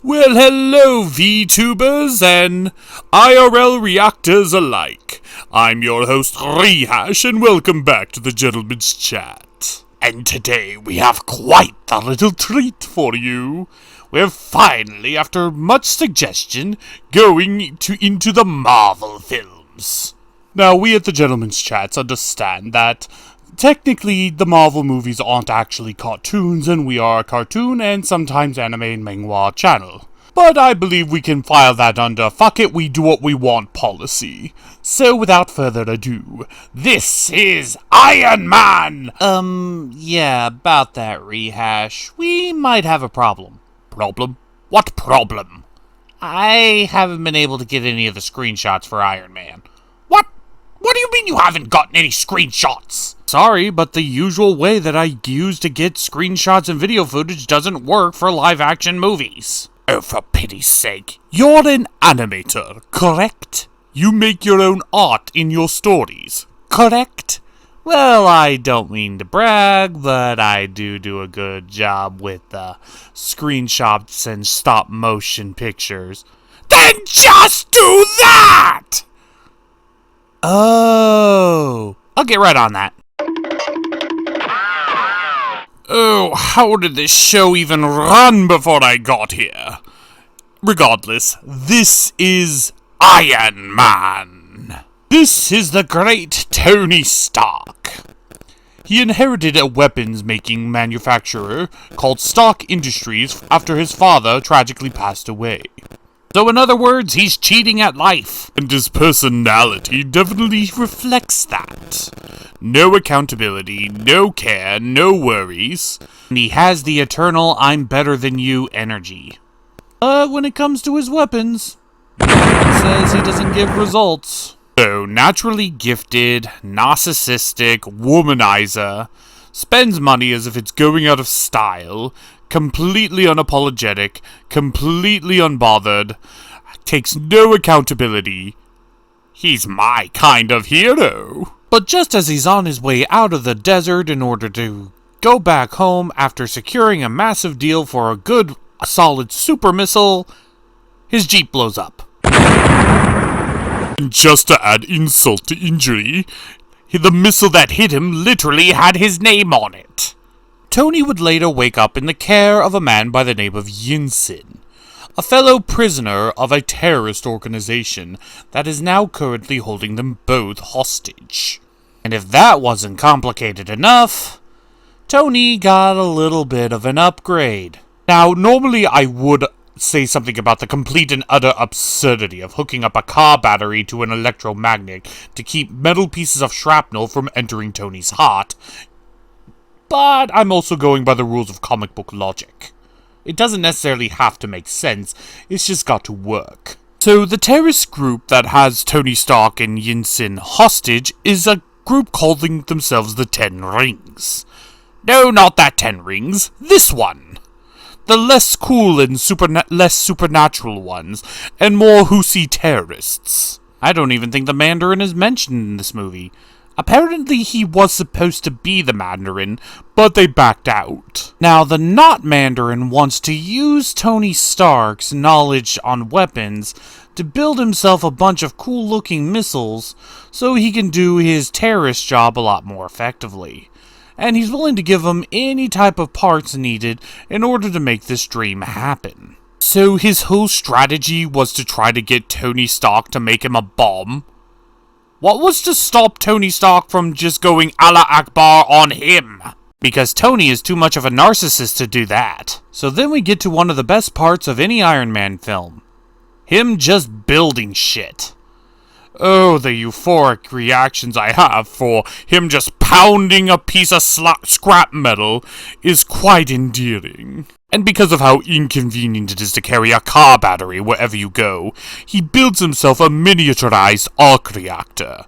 Well, hello, VTubers and IRL reactors alike. I'm your host, Rehash, and welcome back to the Gentleman's Chat. And today we have quite a little treat for you. We're finally, after much suggestion, going into the Marvel films. Now, we at the Gentleman's Chats understand that technically, the Marvel movies aren't actually cartoons, and we are a cartoon and sometimes anime and manga channel. But I believe we can file that under fuck it, we do what we want policy. So without further ado, this is Ironman! Yeah, about that, Rehash. We might have a problem. Problem? What problem? I haven't been able to get any of the screenshots for Ironman. What? What do you mean you haven't gotten any screenshots? Sorry, but the usual way that I use to get screenshots and video footage doesn't work for live-action movies. Oh, for pity's sake. You're an animator, correct? You make your own art in your stories, correct? Well, I don't mean to brag, but I do a good job with screenshots and stop-motion pictures. Then just do that! Oh, I'll get right on that. Oh, how did this show even run before I got here? Regardless, this is Iron Man. This is the great Tony Stark. He inherited a weapons-making manufacturer called Stark Industries after his father tragically passed away. So in other words, he's cheating at life. And his personality definitely reflects that. No accountability, no care, no worries. And he has the eternal I'm better than you energy. But when it comes to his weapons, he says he doesn't give results. So naturally gifted, narcissistic, womanizer, spends money as if it's going out of style, completely unapologetic, completely unbothered, takes no accountability. He's my kind of hero. But just as he's on his way out of the desert in order to go back home after securing a massive deal for a good, solid super missile, his Jeep blows up. And just to add insult to injury, the missile that hit him literally had his name on it. Tony would later wake up in the care of a man by the name of Yinsen, a fellow prisoner of a terrorist organization that is now currently holding them both hostage. And if that wasn't complicated enough, Tony got a little bit of an upgrade. Now, normally I would say something about the complete and utter absurdity of hooking up a car battery to an electromagnet to keep metal pieces of shrapnel from entering Tony's heart, but I'm also going by the rules of comic book logic. It doesn't necessarily have to make sense, it's just got to work. So the terrorist group that has Tony Stark and Yinsen hostage is a group calling themselves the 10 Rings. No, not that 10 Rings, this one. The less cool and less supernatural ones, and more Husi terrorists. I don't even think the Mandarin is mentioned in this movie. Apparently he was supposed to be the Mandarin, but they backed out. Now, the not Mandarin wants to use Tony Stark's knowledge on weapons to build himself a bunch of cool-looking missiles so he can do his terrorist job a lot more effectively. And he's willing to give him any type of parts needed in order to make this dream happen. So his whole strategy was to try to get Tony Stark to make him a bomb. What was to stop Tony Stark from just going Allah Akbar on him? Because Tony is too much of a narcissist to do that. So then we get to one of the best parts of any Iron Man film. Him just building shit. Oh, the euphoric reactions I have for him just pounding a piece of scrap metal is quite endearing. And because of how inconvenient it is to carry a car battery wherever you go, he builds himself a miniaturized arc reactor.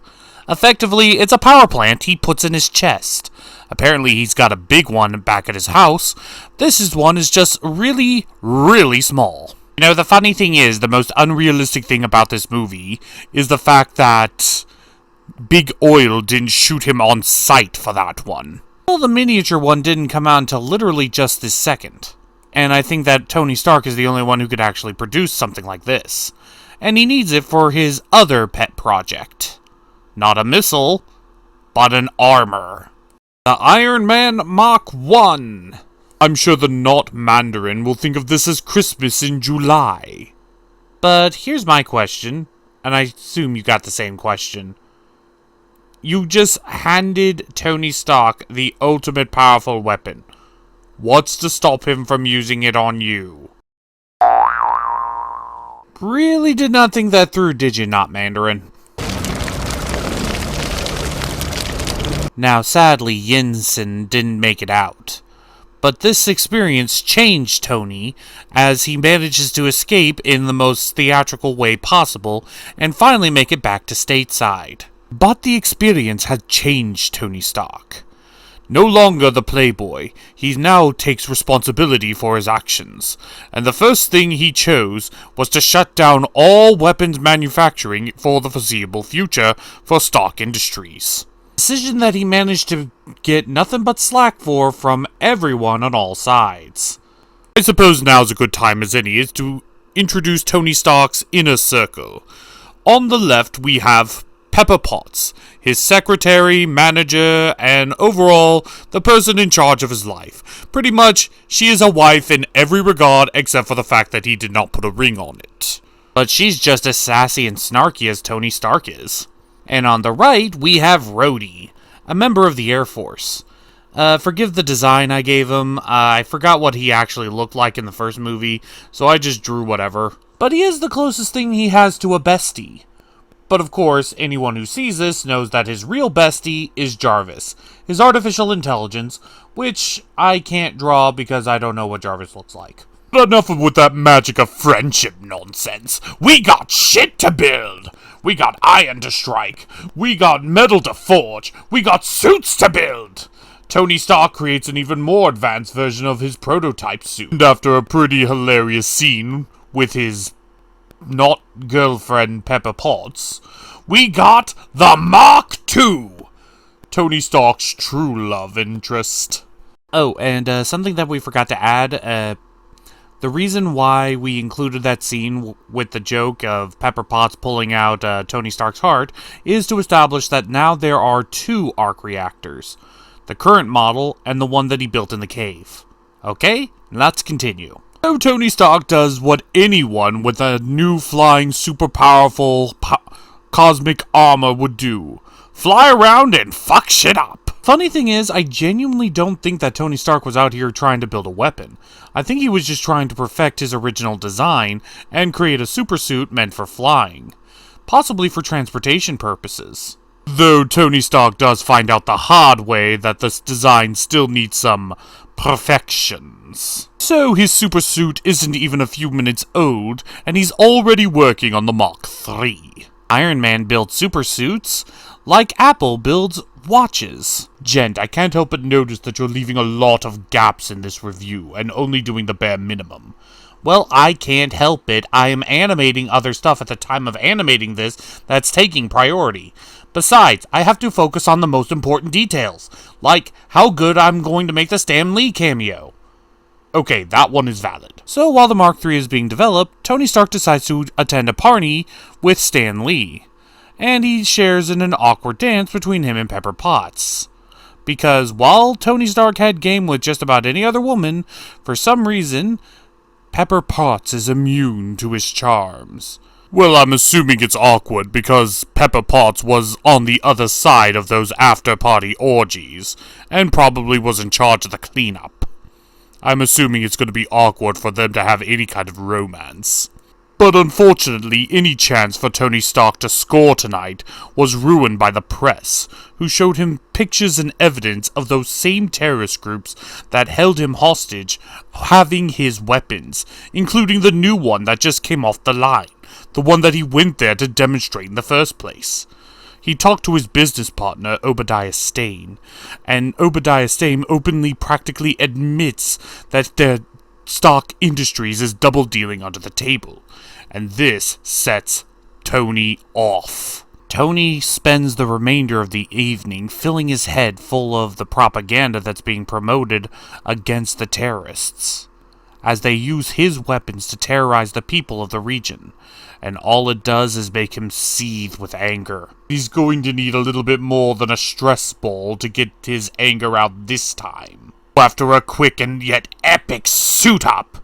Effectively, it's a power plant he puts in his chest. Apparently he's got a big one back at his house. This one is just really, really small. You know, the funny thing is, the most unrealistic thing about this movie is the fact that Big Oil didn't shoot him on sight for that one. Well, the miniature one didn't come out until literally just this second. And I think that Tony Stark is the only one who could actually produce something like this. And he needs it for his other pet project. Not a missile, but an armor. The Ironman Mach 1. I'm sure the not Mandarin will think of this as Christmas in July. But here's my question, and I assume you got the same question. You just handed Tony Stark the ultimate powerful weapon. What's to stop him from using it on you? Really did not think that through, did you not, Mandarin? Now, sadly, Yinsen didn't make it out. But this experience changed Tony, as he manages to escape in the most theatrical way possible, and finally make it back to stateside. But the experience had changed Tony Stark. No longer the playboy, he now takes responsibility for his actions, and the first thing he chose was to shut down all weapons manufacturing for the foreseeable future for Stark Industries. A decision that he managed to get nothing but slack for from everyone on all sides. I suppose now's a good time as any is to introduce Tony Stark's inner circle. On the left we have Pepper Potts, his secretary, manager, and overall, the person in charge of his life. Pretty much, she is a wife in every regard except for the fact that he did not put a ring on it. But she's just as sassy and snarky as Tony Stark is. And on the right, we have Rhodey, a member of the Air Force. Forgive the design I gave him. I forgot what he actually looked like in the first movie, so I just drew whatever. But he is the closest thing he has to a bestie. But of course, anyone who sees this knows that his real bestie is Jarvis, his artificial intelligence, which I can't draw because I don't know what Jarvis looks like. But enough with that magic of friendship nonsense. We got shit to build. We got iron to strike. We got metal to forge. We got suits to build. Tony Stark creates an even more advanced version of his prototype suit. And after a pretty hilarious scene with his not girlfriend Pepper Potts, we got the Mark II, Tony Stark's true love interest. Oh, and something that we forgot to add, the reason why we included that scene with the joke of Pepper Potts pulling out Tony Stark's heart is to establish that now there are two arc reactors, the current model and the one that he built in the cave. Okay, let's continue. So Tony Stark does what anyone with a new flying super powerful cosmic armor would do. Fly around and fuck shit up. Funny thing is, I genuinely don't think that Tony Stark was out here trying to build a weapon. I think he was just trying to perfect his original design and create a super suit meant for flying. Possibly for transportation purposes. Though Tony Stark does find out the hard way that this design still needs some perfections. So his super suit isn't even a few minutes old, and he's already working on the Mark III. Iron Man builds super suits, like Apple builds watches. Gent, I can't help but notice that you're leaving a lot of gaps in this review, and only doing the bare minimum. Well, I can't help it. I am animating other stuff at the time of animating this that's taking priority. Besides, I have to focus on the most important details, like how good I'm going to make the Stan Lee cameo. Okay, that one is valid. So while the Mark III is being developed, Tony Stark decides to attend a party with Stan Lee, and he shares in an awkward dance between him and Pepper Potts. Because while Tony Stark had game with just about any other woman, for some reason, Pepper Potts is immune to his charms. Well, I'm assuming it's awkward because Pepper Potts was on the other side of those after-party orgies, and probably was in charge of the cleanup. I'm assuming it's going to be awkward for them to have any kind of romance. But unfortunately, any chance for Tony Stark to score tonight was ruined by the press, who showed him pictures and evidence of those same terrorist groups that held him hostage having his weapons, including the new one that just came off the line, the one that he went there to demonstrate in the first place. He talked to his business partner, Obadiah Stane, and Obadiah Stane openly practically admits that their Stark Industries is double-dealing under the table, and this sets Tony off. Tony spends the remainder of the evening filling his head full of the propaganda that's being promoted against the terrorists. as they use his weapons to terrorize the people of the region, and all it does is make him seethe with anger. He's going to need a little bit more than a stress ball to get his anger out this time. After a quick and yet epic suit-up,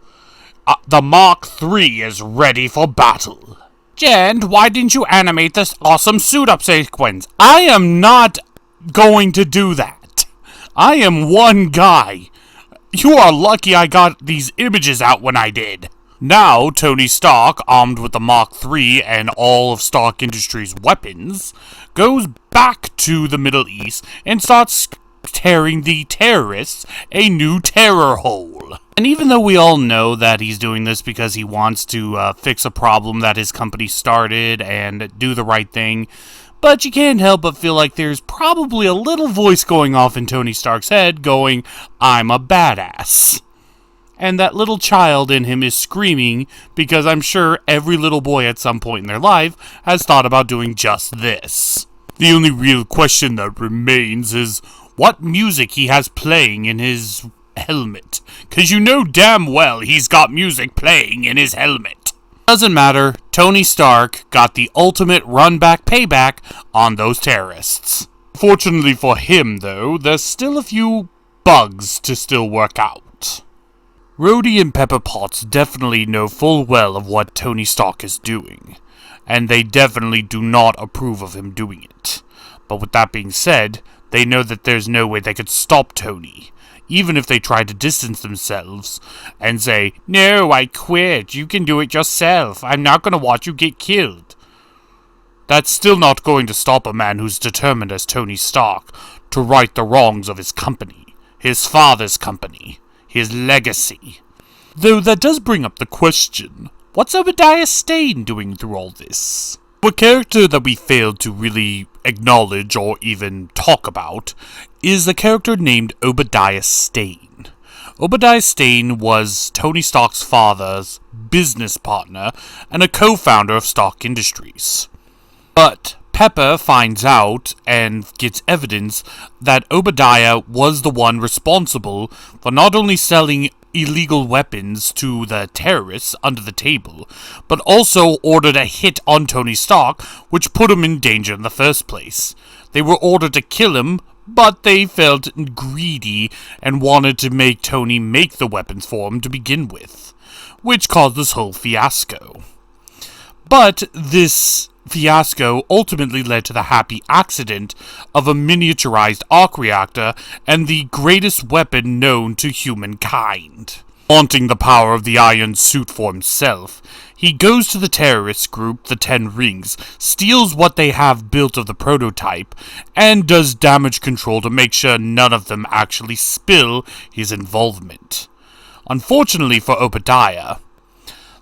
the Mark III is ready for battle. Jen, why didn't you animate this awesome suit-up sequence? I am not going to do that. I am one guy. You are lucky I got these images out when I did. Now, Tony Stark, armed with the Mark III and all of Stark Industries' weapons, goes back to the Middle East and starts tearing the terrorists a new terror hole. And even though we all know that he's doing this because he wants to fix a problem that his company started and do the right thing, but you can't help but feel like there's probably a little voice going off in Tony Stark's head going, "I'm a badass." And that little child in him is screaming because I'm sure every little boy at some point in their life has thought about doing just this. The only real question that remains is what music he has playing in his helmet. 'Cause you know damn well he's got music playing in his helmet. Doesn't matter, Tony Stark got the ultimate run-back payback on those terrorists. Fortunately for him, though, there's still a few bugs to still work out. Rhodey and Pepper Potts definitely know full well of what Tony Stark is doing, and they definitely do not approve of him doing it. But with that being said, they know that there's no way they could stop Tony, even if they tried to distance themselves and say, "No, I quit, you can do it yourself, I'm not going to watch you get killed." That's still not going to stop a man who's determined as Tony Stark to right the wrongs of his company, his father's company, his legacy. Though that does bring up the question, what's Obadiah Stane doing through all this? A character that we failed to really acknowledge or even talk about is a character named Obadiah Stane. Obadiah Stane was Tony Stark's father's business partner and a co-founder of Stark Industries. But Pepper finds out and gets evidence that Obadiah was the one responsible for not only selling illegal weapons to the terrorists under the table, but also ordered a hit on Tony Stark, which put him in danger in the first place. They were ordered to kill him, but they felt greedy and wanted to make Tony make the weapons for him to begin with, which caused this whole fiasco. But this fiasco ultimately led to the happy accident of a miniaturized arc reactor and the greatest weapon known to humankind. Wanting the power of the iron suit for himself, he goes to the terrorist group, the Ten Rings, steals what they have built of the prototype, and does damage control to make sure none of them actually spill his involvement. Unfortunately for Obadiah,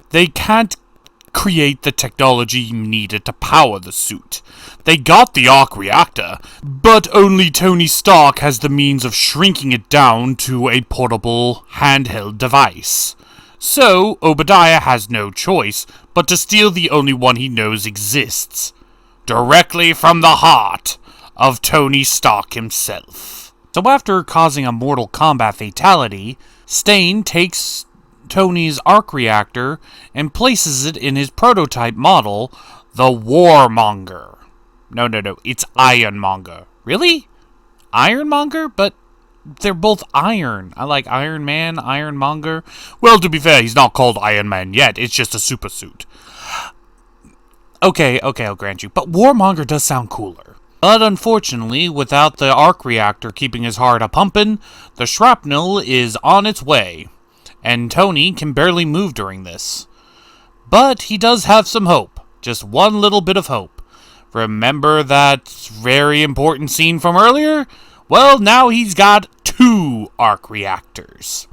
they can't create the technology needed to power the suit. They got the arc reactor, but only Tony Stark has the means of shrinking it down to a portable, handheld device. So, Obadiah has no choice but to steal the only one he knows exists, directly from the heart of Tony Stark himself. So after causing a Mortal Kombat fatality, Stane takes Tony's arc reactor and places it in his prototype model, the Warmonger. No, it's Ironmonger. Really? Ironmonger? But they're both iron. I like Iron Man, Ironmonger. Well, to be fair, he's not called Iron Man yet. It's just a super suit. Okay, I'll grant you. But Warmonger does sound cooler. But unfortunately, without the arc reactor keeping his heart a-pumping, the shrapnel is on its way, and Tony can barely move during this. But he does have some hope. Just one little bit of hope. Remember that very important scene from earlier? Well, now he's got 2 arc reactors.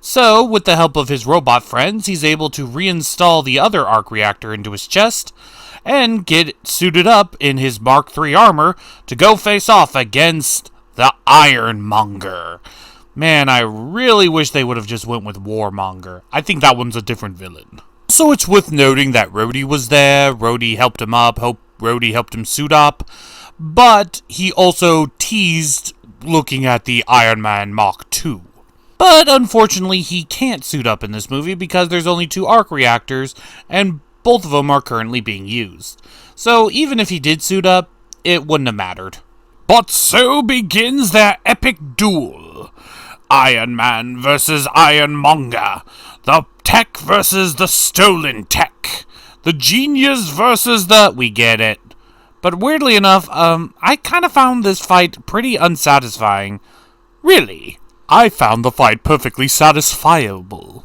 So, with the help of his robot friends, he's able to reinstall the other arc reactor into his chest and get suited up in his Mark III armor to go face off against the Ironmonger. Man, I really wish they would have just went with Warmonger. I think that one's a different villain. So it's worth noting that Rhodey was there, Rhodey helped him up, Rhodey helped him suit up, but he also teased looking at the Iron Man Mark II. But unfortunately, he can't suit up in this movie because there's only 2 arc reactors, and both of them are currently being used. So even if he did suit up, it wouldn't have mattered. But so begins their epic duel. Iron Man versus Ironmonger. The tech versus the stolen tech. The genius versus the... We get it. But weirdly enough, I kind of found this fight pretty unsatisfying. Really? I found the fight perfectly satisfiable.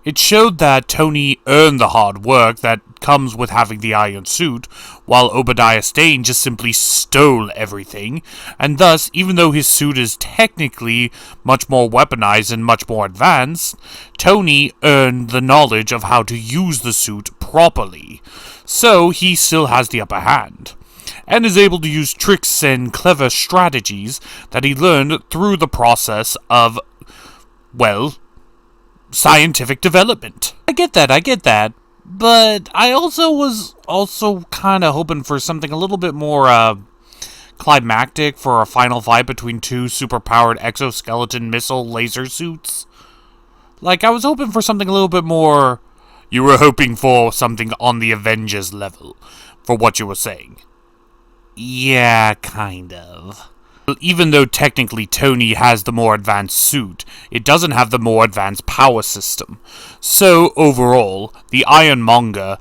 It showed that Tony earned the hard work that comes with having the iron suit, while Obadiah Stane just simply stole everything, and thus, even though his suit is technically much more weaponized and much more advanced, Tony earned the knowledge of how to use the suit properly, so he still has the upper hand, and is able to use tricks and clever strategies that he learned through the process of, well, scientific development. I get that. But I was kind of hoping for something a little bit more, climactic for a final fight between 2 superpowered exoskeleton missile laser suits. Like, I was hoping for something a little bit more... You were hoping for something on the Avengers level, for what you were saying. Yeah, kind of. Even though technically Tony has the more advanced suit, it doesn't have the more advanced power system. So, overall, the Ironmonger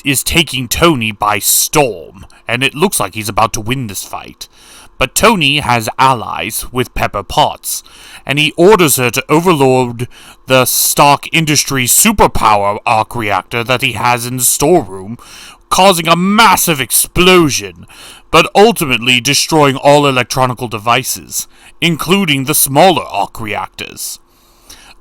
is taking Tony by storm, and it looks like he's about to win this fight. But Tony has allies with Pepper Potts, and he orders her to overload the Stark Industries superpower arc reactor that he has in the storeroom, causing a massive explosion, but ultimately destroying all electronical devices, including the smaller arc reactors.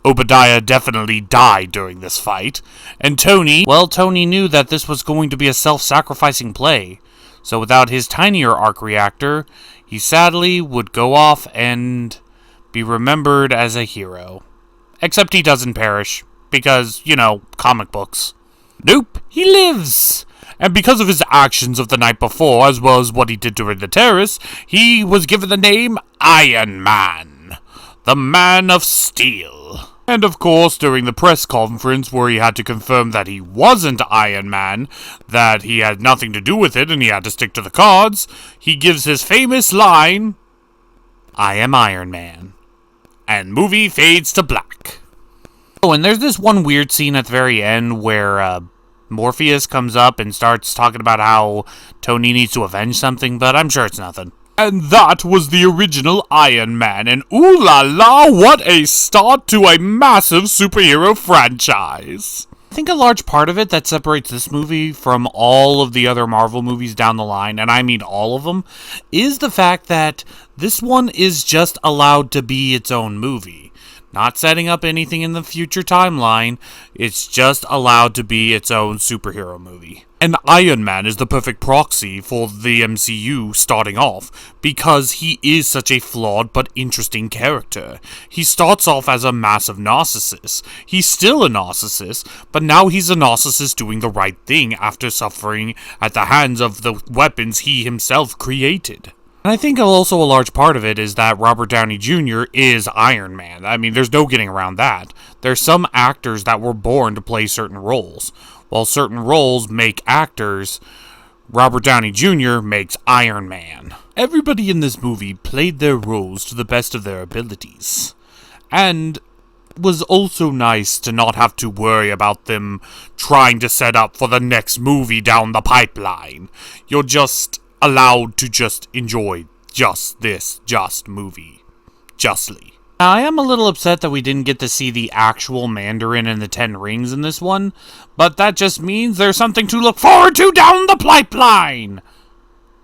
Obadiah definitely died during this fight, and Tony... Well, Tony knew that this was going to be a self-sacrificing play, so without his tinier arc reactor, he sadly would go off and be remembered as a hero. Except he doesn't perish, because, comic books. Nope, he lives! And because of his actions of the night before, as well as what he did during the terrace, he was given the name Iron Man, the Man of Steel. And of course, during the press conference where he had to confirm that he wasn't Iron Man, that he had nothing to do with it and he had to stick to the cards, he gives his famous line, "I am Iron Man." And movie fades to black. Oh, and there's this one weird scene at the very end where, Morpheus comes up and starts talking about how Tony needs to avenge something, but I'm sure it's nothing. And that was the original Iron Man, and ooh la la, what a start to a massive superhero franchise! I think a large part of it that separates this movie from all of the other Marvel movies down the line, and I mean all of them, is the fact that this one is just allowed to be its own movie. Not setting up anything in the future timeline, it's just allowed to be its own superhero movie. And Iron Man is the perfect proxy for the MCU starting off, because he is such a flawed but interesting character. He starts off as a massive narcissist. He's still a narcissist, but now he's a narcissist doing the right thing after suffering at the hands of the weapons he himself created. And I think also a large part of it is that Robert Downey Jr. is Iron Man. I mean, there's no getting around that. There's some actors that were born to play certain roles. While certain roles make actors, Robert Downey Jr. makes Iron Man. Everybody in this movie played their roles to the best of their abilities. And it was also nice to not have to worry about them trying to set up for the next movie down the pipeline. You're just allowed to just enjoy this movie. Justly. Now, I am a little upset that we didn't get to see the actual Mandarin and the 10 Rings in this one, but that just means there's something to look forward to down the pipeline!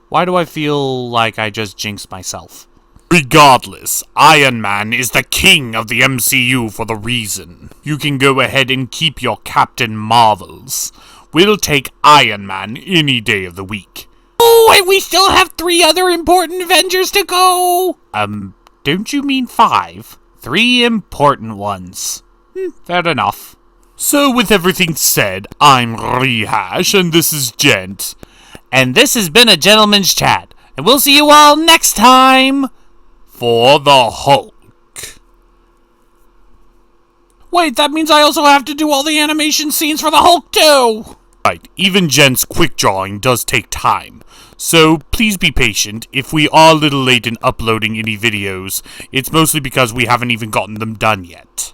Why do I feel like I just jinxed myself? Regardless, Iron Man is the king of the MCU for the reason. You can go ahead and keep your Captain Marvels. We'll take Iron Man any day of the week. Oh, and we still have 3 other important Avengers to go! Don't you mean 5? 3 important ones. Fair enough. So with everything said, I'm Rehash, and this is Gent. And this has been a Gentleman's Chat, and we'll see you all next time! For the Hulk. Wait, that means I also have to do all the animation scenes for the Hulk too! Right, even Jen's quick drawing does take time. So please be patient. If we are a little late in uploading any videos, it's mostly because we haven't even gotten them done yet.